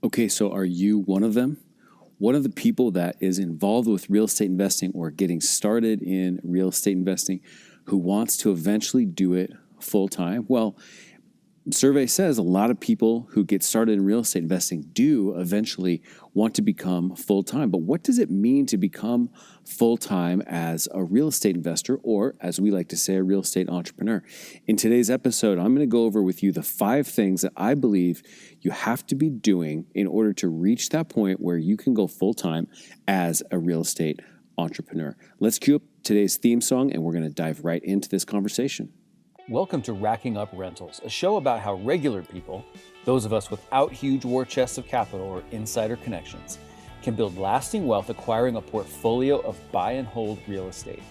Okay, so are you one of them? One of the people that is involved with real estate investing or getting started in real estate investing who wants to eventually do it full time? Well, survey says a lot of people who get started in real estate investing do eventually want to become full-time. But what does it mean to become full-time as a real estate investor, or as we like to say, a real estate entrepreneur? In today's episode, I'm going to go over with you the 5 things that I believe you have to be doing in order to reach that point where you can go full-time as a real estate entrepreneur. Let's cue up today's theme song, and we're going to dive right into this conversation. Welcome to Racking Up Rentals, a show about how regular people, those of us without huge war chests of capital or insider connections, can build lasting wealth acquiring a portfolio of buy and hold real estate.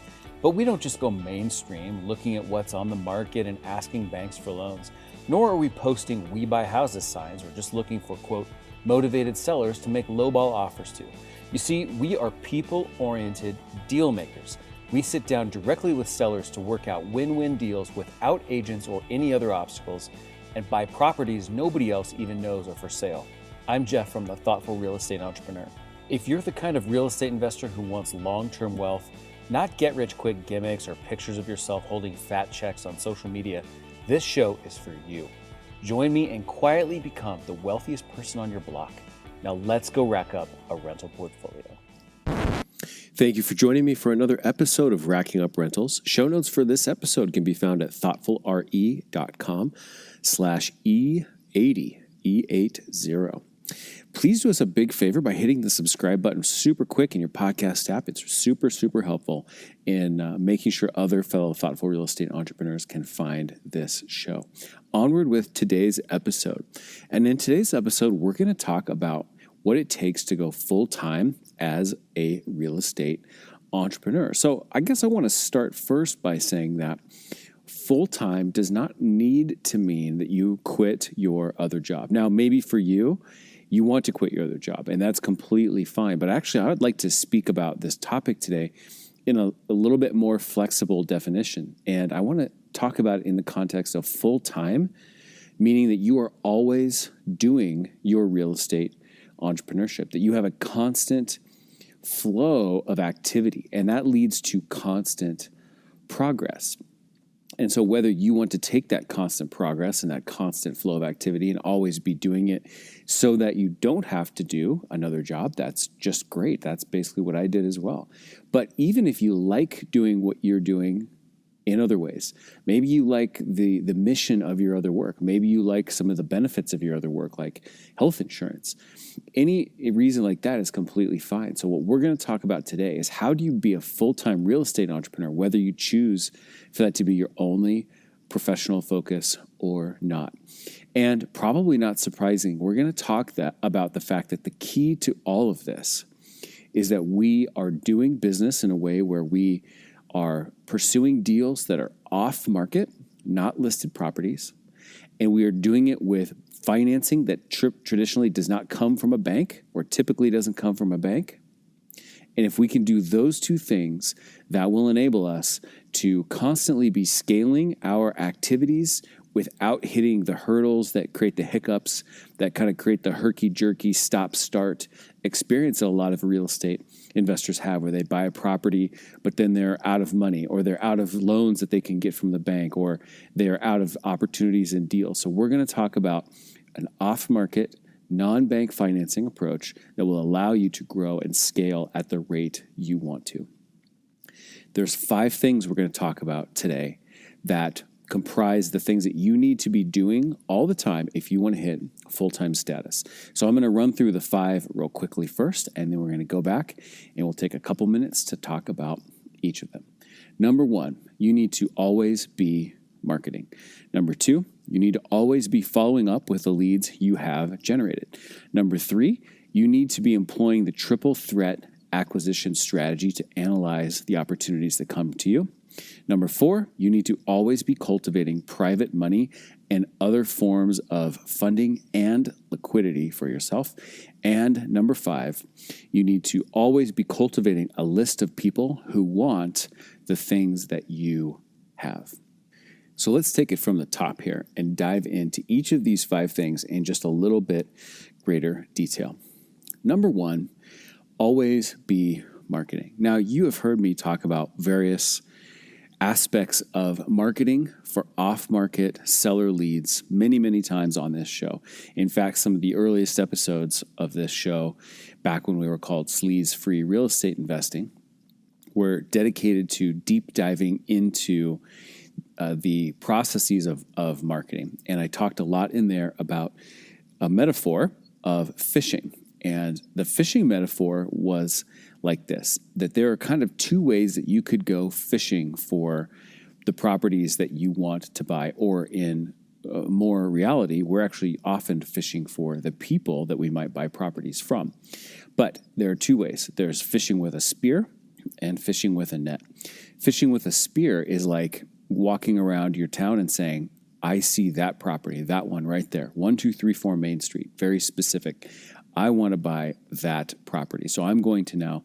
But we don't just go mainstream looking at what's on the market and asking banks for loans, nor are we posting "we buy houses" signs or just looking for, quote, motivated sellers to make lowball offers to. You see, we are people-oriented deal makers. We sit down directly with sellers to work out win-win deals without agents or any other obstacles, and buy properties nobody else even knows are for sale. I'm Jeff from the Thoughtful Real Estate Entrepreneur. If you're the kind of real estate investor who wants long-term wealth, not get-rich-quick gimmicks or pictures of yourself holding fat checks on social media, this show is for you. Join me and quietly become the wealthiest person on your block. Now let's go rack up a rental portfolio. Thank you for joining me for another episode of Racking Up Rentals. Show notes for this episode can be found at thoughtfulre.com/E80, E80. Please do us a big favor by hitting the subscribe button super quick in your podcast app. It's super helpful in making sure other fellow thoughtful real estate entrepreneurs can find this show. Onward with today's episode. And in today's episode, we're going to talk about what it takes to go full-time as a real estate entrepreneur. So I guess I want to start first by saying that full-time does not need to mean that you quit your other job. Now, maybe for you, you want to quit your other job, and that's completely fine. But actually, I would like to speak about this topic today in a little bit more flexible definition. And I want to talk about it in the context of full-time, meaning that you are always doing your real estate entrepreneurship, that you have a constant flow of activity, and that leads to constant progress. And so whether you want to take that constant progress and that constant flow of activity and always be doing it so that you don't have to do another job, that's just great. That's basically what I did as well. But even if you like doing what you're doing in other ways, maybe you like the mission of your other work. Maybe you like some of the benefits of your other work, like health insurance. Any reason like that is completely fine. So what we're going to talk about today is how do you be a full-time real estate entrepreneur, whether you choose for that to be your only professional focus or not. And probably not surprising, we're going to talk about the fact that the key to all of this is that we are doing business in a way where we are pursuing deals that are off market, not listed properties, and we are doing it with financing that traditionally does not come from a bank or typically doesn't come from a bank. And if we can do those two things, that will enable us to constantly be scaling our activities without hitting the hurdles that create the hiccups, that kind of create the herky-jerky stop-start experience that a lot of real estate investors have, where they buy a property, but then they're out of money, or they're out of loans that they can get from the bank, or they're out of opportunities and deals. So we're going to talk about an off-market, non-bank financing approach that will allow you to grow and scale at the rate you want to. There's 5 things we're going to talk about today that comprise the things that you need to be doing all the time if you want to hit full-time status. So I'm going to run through the 5 real quickly first, and then we're going to go back and we'll take a couple minutes to talk about each of them. Number 1, you need to always be marketing. Number 2, you need to always be following up with the leads you have generated. Number 3, you need to be employing the triple threat acquisition strategy to analyze the opportunities that come to you. Number 4, you need to always be cultivating private money and other forms of funding and liquidity for yourself. And number 5, you need to always be cultivating a list of people who want the things that you have. So let's take it from the top here and dive into each of these 5 things in just a little bit greater detail. Number 1, always be marketing. Now, you have heard me talk about various aspects of marketing for off-market seller leads many, many times on this show. In fact, some of the earliest episodes of this show, back when we were called Sleaze Free Real Estate Investing, were dedicated to deep diving into the processes of marketing. And I talked a lot in there about a metaphor of fishing. And the fishing metaphor was like this, that there are kind of 2 ways that you could go fishing for the properties that you want to buy, or in more reality, we're actually often fishing for the people that we might buy properties from. But there are 2 ways. There's fishing with a spear and fishing with a net. Fishing with a spear is like walking around your town and saying, I see that property, that one right there, 1234 Main Street, very specific. I want to buy that property. So I'm going to now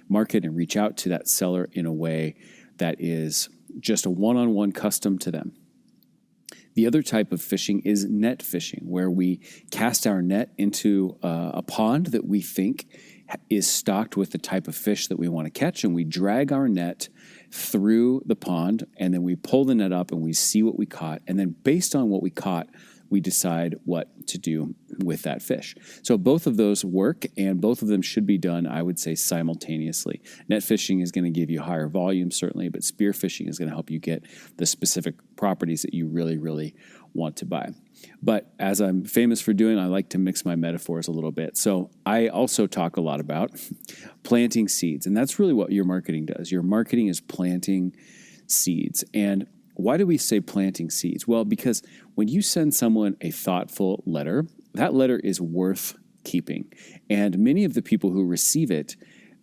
market and reach out to that seller in a way that is just a one-on-one custom to them. The other type of fishing is net fishing, where we cast our net into a pond that we think is stocked with the type of fish that we want to catch, and we drag our net through the pond, and then we pull the net up and we see what we caught, and then based on what we caught, we decide what to do with that fish. So both of those work, and both of them should be done, I would say, simultaneously. Net fishing is going to give you higher volume, certainly, but spear fishing is going to help you get the specific properties that you really, really want to buy. But as I'm famous for doing, I like to mix my metaphors a little bit. So I also talk a lot about planting seeds, and that's really what your marketing does. Your marketing is planting seeds. And why do we say planting seeds? Well, because when you send someone a thoughtful letter, that letter is worth keeping. And many of the people who receive it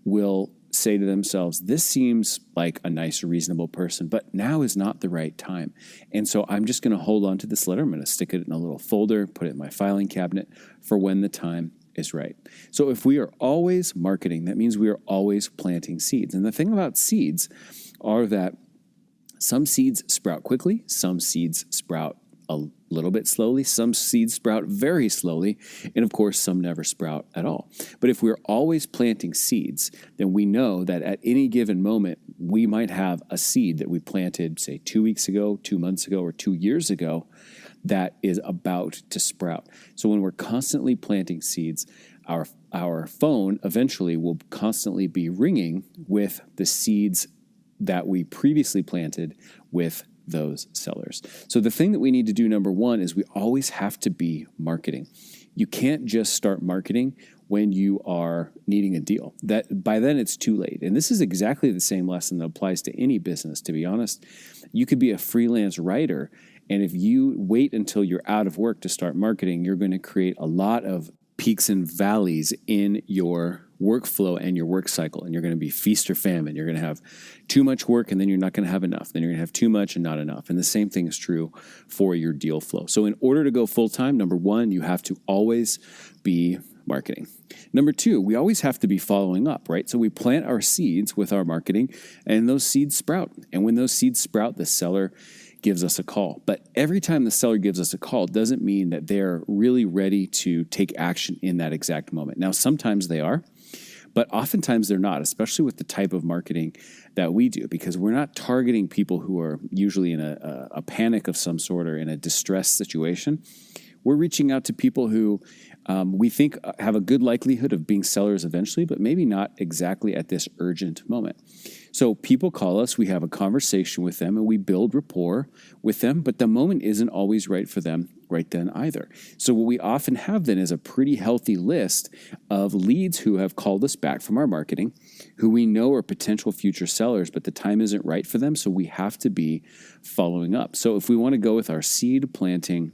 will say to themselves, this seems like a nice, reasonable person, but now is not the right time. And so I'm just going to hold on to this letter. I'm going to stick it in a little folder, put it in my filing cabinet for when the time is right. So if we are always marketing, that means we are always planting seeds. And the thing about seeds are that some seeds sprout quickly, some seeds sprout a little bit slowly, some seeds sprout very slowly, and of course, some never sprout at all. But if we're always planting seeds, then we know that at any given moment, we might have a seed that we planted, say, 2 weeks ago, 2 months ago, or 2 years ago that is about to sprout. So when we're constantly planting seeds, our phone eventually will constantly be ringing with the seeds that we previously planted with those sellers. So the thing that we need to do, number 1, is we always have to be marketing. You can't just start marketing when you are needing a deal. That by then it's too late. And this is exactly the same lesson that applies to any business, to be honest. You could be a freelance writer, and if you wait until you're out of work to start marketing, you're going to create a lot of peaks and valleys in your workflow and your work cycle, and you're going to be feast or famine. You're going to have too much work, and then you're not going to have enough. Then you're going to have too much and not enough. And the same thing is true for your deal flow. So in order to go full-time, number 1, you have to always be marketing. Number 2, we always have to be following up, right? So we plant our seeds with our marketing, and those seeds sprout. And when those seeds sprout, the seller gives us a call. But every time the seller gives us a call doesn't mean that they're really ready to take action in that exact moment. Now, sometimes they are, but oftentimes they're not, especially with the type of marketing that we do, because we're not targeting people who are usually in a panic of some sort or in a distressed situation. We're reaching out to people who we think have a good likelihood of being sellers eventually, but maybe not exactly at this urgent moment. So people call us, we have a conversation with them, and we build rapport with them, but the moment isn't always right for them right then either. So what we often have then is a pretty healthy list of leads who have called us back from our marketing, who we know are potential future sellers, but the time isn't right for them, so we have to be following up. So if we want to go with our seed planting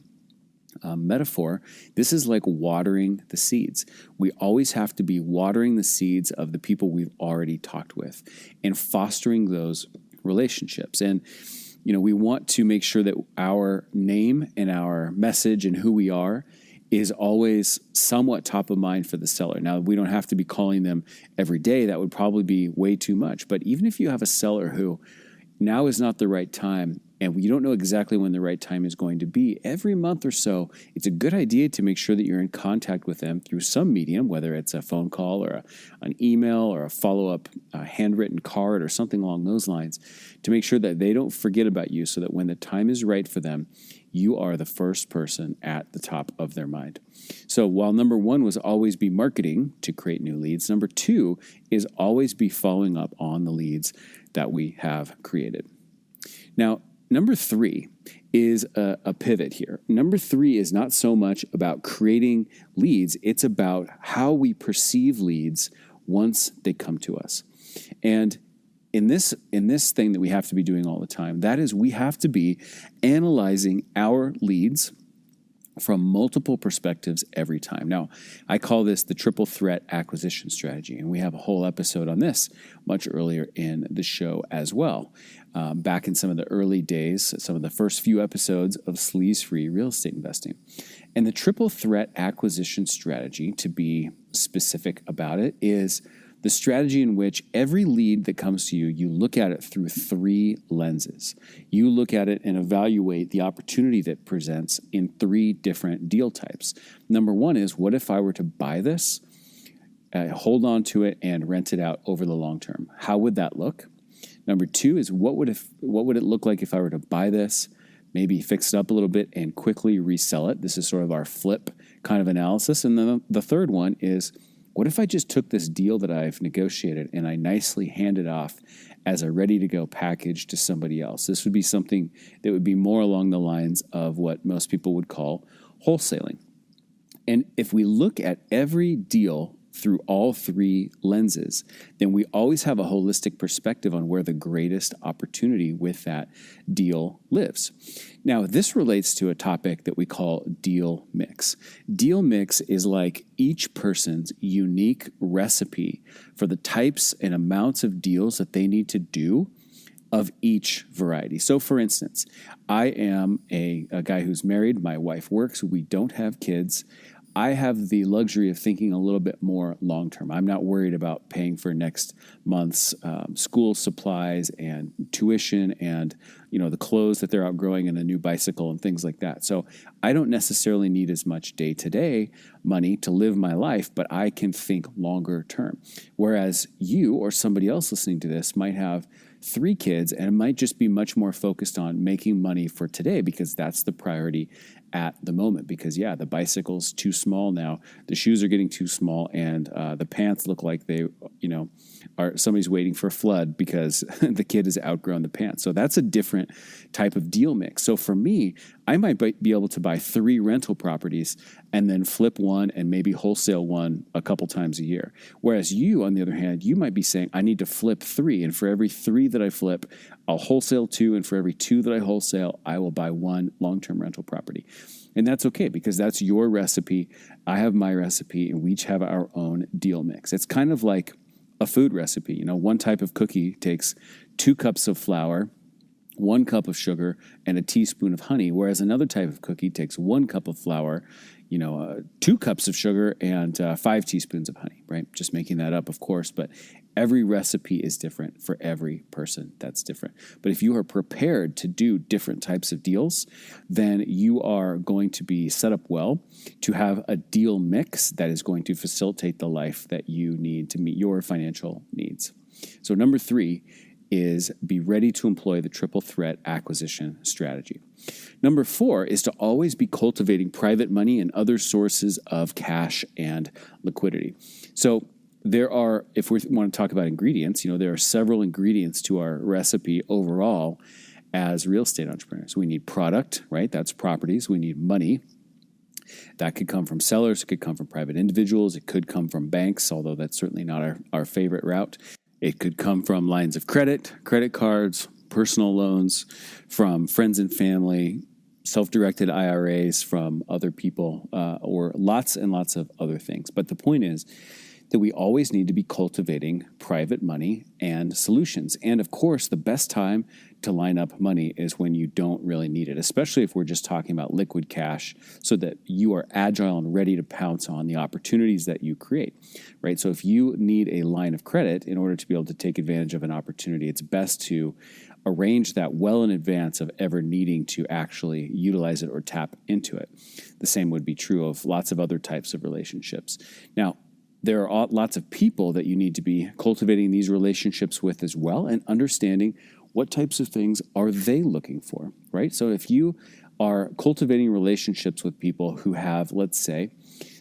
metaphor, this is like watering the seeds. We always have to be watering the seeds of the people we've already talked with and fostering those relationships. And, we want to make sure that our name and our message and who we are is always somewhat top of mind for the seller. Now, we don't have to be calling them every day. That would probably be way too much. But even if you have a seller who now is not the right time, and you don't know exactly when the right time is going to be, every month or so, it's a good idea to make sure that you're in contact with them through some medium, whether it's a phone call or an email or a follow-up handwritten card or something along those lines, to make sure that they don't forget about you, so that when the time is right for them, you are the first person at the top of their mind. So while number one was always be marketing to create new leads, number two is always be following up on the leads that we have created. Now, number three is a pivot here. Number three is not so much about creating leads, it's about how we perceive leads once they come to us. And in this thing that we have to be doing all the time, that is, we have to be analyzing our leads from multiple perspectives every time. Now, I call this the triple threat acquisition strategy, and we have a whole episode on this much earlier in the show as well. Back in some of the early days, some of the first few episodes of Sleaze-Free Real Estate Investing. And the triple threat acquisition strategy, to be specific about it, is the strategy in which every lead that comes to you, you look at it through three lenses. You look at it and evaluate the opportunity that presents in three different deal types. Number one is, what if I were to buy this, hold on to it, and rent it out over the long term? How would that look? Number two is, what would it look like if I were to buy this, maybe fix it up a little bit, and quickly resell it? This is sort of our flip kind of analysis. And then the third one is, what if I just took this deal that I've negotiated and I nicely hand it off as a ready-to-go package to somebody else? This would be something that would be more along the lines of what most people would call wholesaling. And if we look at every deal through all three lenses, then we always have a holistic perspective on where the greatest opportunity with that deal lives. Now, this relates to a topic that we call deal mix. Deal mix is like each person's unique recipe for the types and amounts of deals that they need to do of each variety. So for instance, I am a guy who's married. My wife works. We don't have kids. I have the luxury of thinking a little bit more long-term. I'm not worried about paying for next month's school supplies and tuition and, the clothes that they're outgrowing and a new bicycle and things like that. So I don't necessarily need as much day-to-day money to live my life, but I can think longer term. Whereas you or somebody else listening to this might have 3 kids and it might just be much more focused on making money for today because that's the priority at the moment. Because the bicycle's too small now, the shoes are getting too small, and the pants look like they, are somebody's waiting for a flood because the kid has outgrown the pants. So that's a different type of deal mix. So for me, I might be able to buy 3 rental properties and then flip one and maybe wholesale one a couple times a year. Whereas you, on the other hand, you might be saying, I need to flip 3. And for every 3 that I flip, I'll wholesale 2. And for every 2 that I wholesale, I will buy 1 long-term rental property. And that's okay because that's your recipe. I have my recipe, and we each have our own deal mix. It's kind of like a food recipe. One type of cookie takes 2 cups of flour, 1 cup of sugar, and a teaspoon of honey, whereas another type of cookie takes 1 cup of flour, 2 cups of sugar, and 5 teaspoons of honey, right? Just making that up, of course, but every recipe is different for every person. That's different. But if you are prepared to do different types of deals, then you are going to be set up well to have a deal mix that is going to facilitate the life that you need to meet your financial needs. So number 3 is be ready to employ the triple threat acquisition strategy. Number 4 is to always be cultivating private money and other sources of cash and liquidity. So there are, if we want to talk about ingredients, there are several ingredients to our recipe overall as real estate entrepreneurs. We need product, right? That's properties. We need money. That could come from sellers. It could come from private individuals. It could come from banks, although that's certainly not our favorite route. It could come from lines of credit, credit cards, personal loans, from friends and family, self-directed IRAs from other people, or lots and lots of other things. But the point is that we always need to be cultivating private money and solutions. And of course, the best time to line up money is when you don't really need it, especially if we're just talking about liquid cash, so that you are agile and ready to pounce on the opportunities that you create, right? So if you need a line of credit in order to be able to take advantage of an opportunity, it's best to arrange that well in advance of ever needing to actually utilize it or tap into it. The same would be true of lots of other types of relationships. Now, there are lots of people that you need to be cultivating these relationships with as well, and understanding what types of things are they looking for, right? So if you are cultivating relationships with people who have, let's say,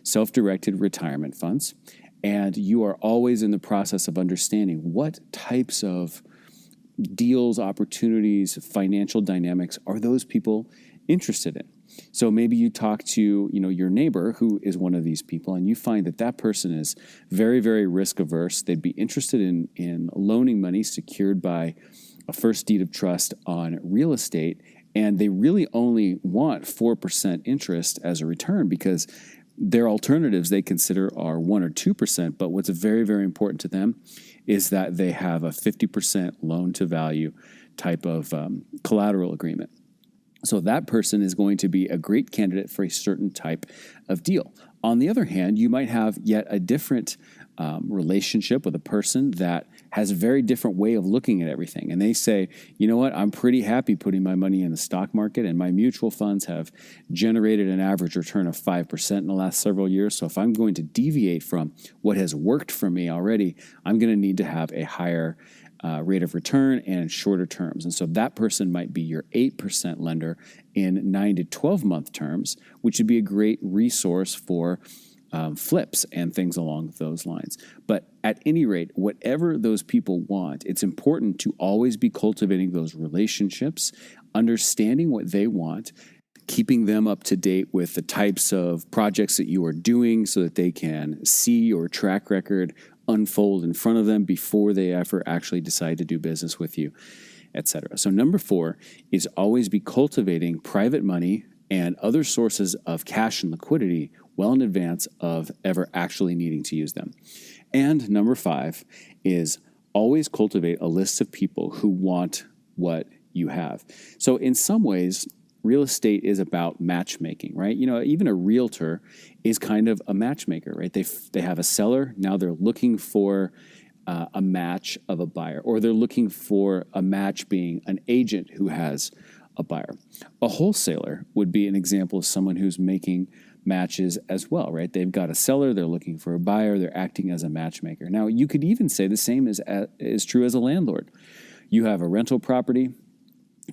self-directed retirement funds, and you are always in the process of understanding what types of deals, opportunities, financial dynamics are those people interested in. So maybe you talk to, your neighbor who is one of these people, and you find that that person is very, very risk averse. They'd be interested in loaning money secured by a first deed of trust on real estate, and they really only want 4% interest as a return because their alternatives they consider are 1 or 2%. But what's very, very important to them is that they have a 50% loan to value type of collateral agreement. So that person is going to be a great candidate for a certain type of deal. On the other hand, you might have yet a different relationship with a person that has a very different way of looking at everything. And they say, you know what, I'm pretty happy putting my money in the stock market, and my mutual funds have generated an average return of 5% in the last several years. So if I'm going to deviate from what has worked for me already, I'm going to need to have a higher rate of return and shorter terms. And so that person might be your 8% lender in 9 to 12 month terms, which would be a great resource for flips and things along those lines. But at any rate, whatever those people want, it's important to always be cultivating those relationships, understanding what they want, keeping them up to date with the types of projects that you are doing so that they can see your track record unfold in front of them before they ever actually decide to do business with you, etc. So number 4 is always be cultivating private money and other sources of cash and liquidity well in advance of ever actually needing to use them. And number 5 is always cultivate a list of people who want what you have. So in some ways, real estate is about matchmaking, right? Even a realtor is kind of a matchmaker, right? They have a seller. Now they're looking for a match of a buyer, or they're looking for a match being an agent who has a buyer. A wholesaler would be an example of someone who's making matches as well, right? They've got a seller, they're looking for a buyer, they're acting as a matchmaker. Now, you could even say the same is true as a landlord. You have a rental property.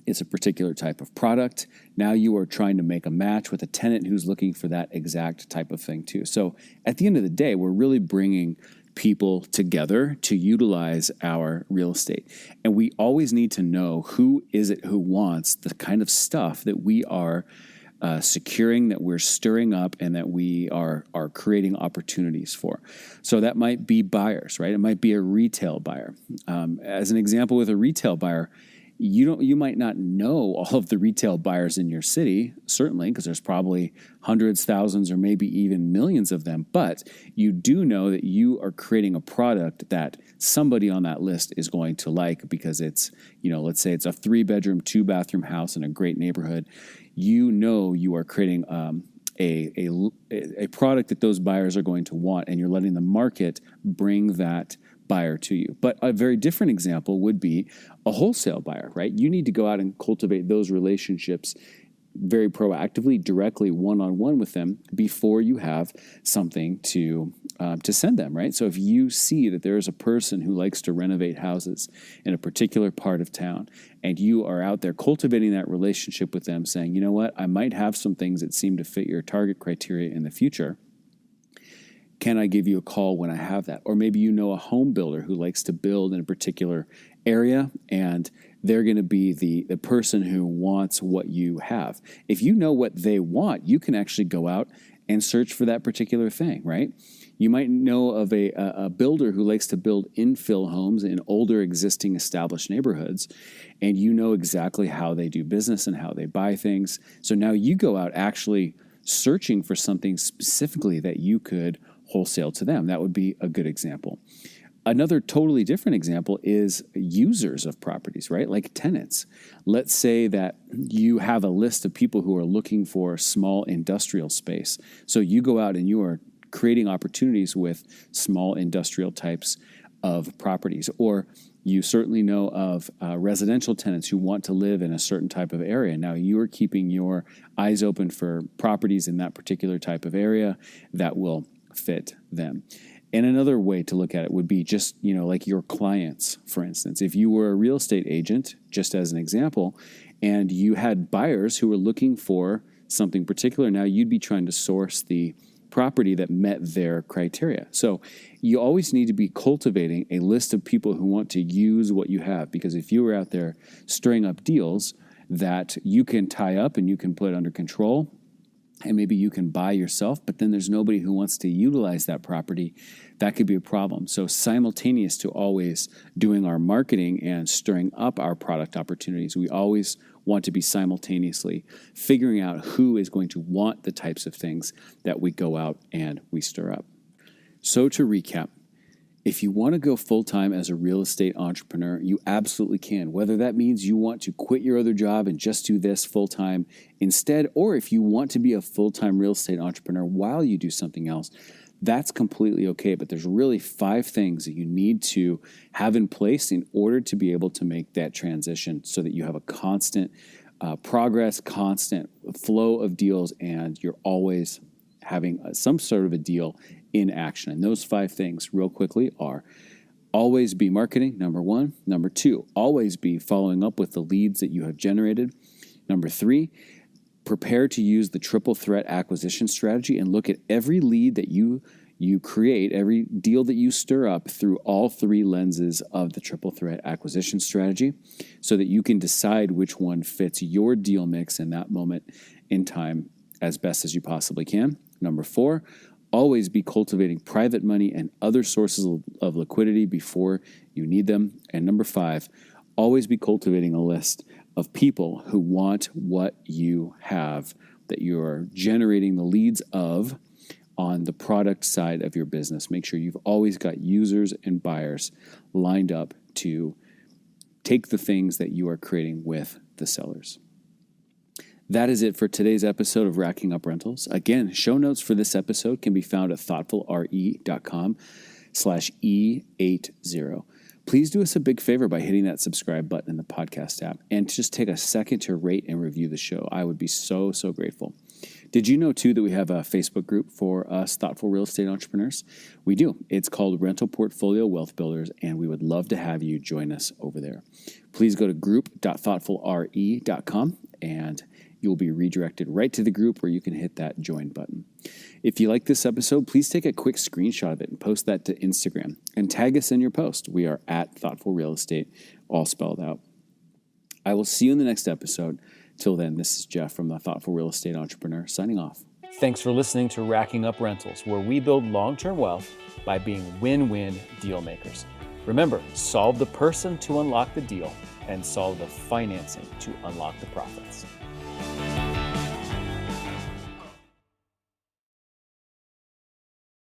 It's a particular type of product. Now you are trying to make a match with a tenant who's looking for that exact type of thing too. So at the end of the day, we're really bringing people together to utilize our real estate. And we always need to know who is it who wants the kind of stuff that we are securing, that we're stirring up, and that we are creating opportunities for. So that might be buyers, right? It might be a retail buyer. As an example, with a retail buyer, you might not know all of the retail buyers in your city, certainly, because there's probably hundreds, thousands, or maybe even millions of them. But you do know that you are creating a product that somebody on that list is going to like, because it's, let's say it's a 3-bedroom, 2-bathroom house in a great neighborhood. You are creating a product that those buyers are going to want, and you're letting the market bring that buyer to you. But a very different example would be a wholesale buyer, right? You need to go out and cultivate those relationships very proactively, directly, one-on-one with them before you have something to send them, right? So if you see that there is a person who likes to renovate houses in a particular part of town, and you are out there cultivating that relationship with them, saying, you know what, I might have some things that seem to fit your target criteria in the future. Can I give you a call when I have that? Or maybe you know a home builder who likes to build in a particular area, and they're going to be the person who wants what you have. If you know what they want, you can actually go out and search for that particular thing, right? You might know of a builder who likes to build infill homes in older existing established neighborhoods, and you know exactly how they do business and how they buy things. So now you go out actually searching for something specifically that you could wholesale to them. That would be a good example. Another totally different example is users of properties, right? Like tenants. Let's say that you have a list of people who are looking for small industrial space. So you go out and you are creating opportunities with small industrial types of properties. Or you certainly know of residential tenants who want to live in a certain type of area. Now you are keeping your eyes open for properties in that particular type of area that will fit them. And another way to look at it would be just, like your clients, for instance. If you were a real estate agent, just as an example, and you had buyers who were looking for something particular, now you'd be trying to source the property that met their criteria. So you always need to be cultivating a list of people who want to use what you have, because if you were out there stirring up deals that you can tie up and you can put under control, and maybe you can buy yourself, but then there's nobody who wants to utilize that property, that could be a problem. So simultaneous to always doing our marketing and stirring up our product opportunities, we always want to be simultaneously figuring out who is going to want the types of things that we go out and we stir up. So to recap, if you want to go full-time as a real estate entrepreneur, you absolutely can. Whether that means you want to quit your other job and just do this full-time instead, or if you want to be a full-time real estate entrepreneur while you do something else, that's completely okay. But there's really 5 things that you need to have in place in order to be able to make that transition so that you have a constant progress, constant flow of deals, and you're always having some sort of a deal in action. And those 5 things real quickly are: always be marketing, number 1. Number 2, always be following up with the leads that you have generated. Number 3, prepare to use the triple threat acquisition strategy and look at every lead that you create, every deal that you stir up through all 3 lenses of the triple threat acquisition strategy so that you can decide which one fits your deal mix in that moment in time as best as you possibly can. Number 4, always be cultivating private money and other sources of liquidity before you need them. And number 5, always be cultivating a list of people who want what you have, that you're generating the leads of on the product side of your business. Make sure you've always got users and buyers lined up to take the things that you are creating with the sellers. That is it for today's episode of Racking Up Rentals. Again, show notes for this episode can be found at thoughtfulre.com/E80. Please do us a big favor by hitting that subscribe button in the podcast app and just take a second to rate and review the show. I would be so, so grateful. Did you know, too, that we have a Facebook group for us thoughtful real estate entrepreneurs? We do. It's called Rental Portfolio Wealth Builders, and we would love to have you join us over there. Please go to group.thoughtfulre.com, and you'll be redirected right to the group where you can hit that join button. If you like this episode, please take a quick screenshot of it and post that to Instagram and tag us in your post. We are at Thoughtful Real Estate, all spelled out. I will see you in the next episode. Till then, this is Jeff from the Thoughtful Real Estate Entrepreneur signing off. Thanks for listening to Racking Up Rentals, where we build long-term wealth by being win-win deal makers. Remember, solve the person to unlock the deal and solve the financing to unlock the profits.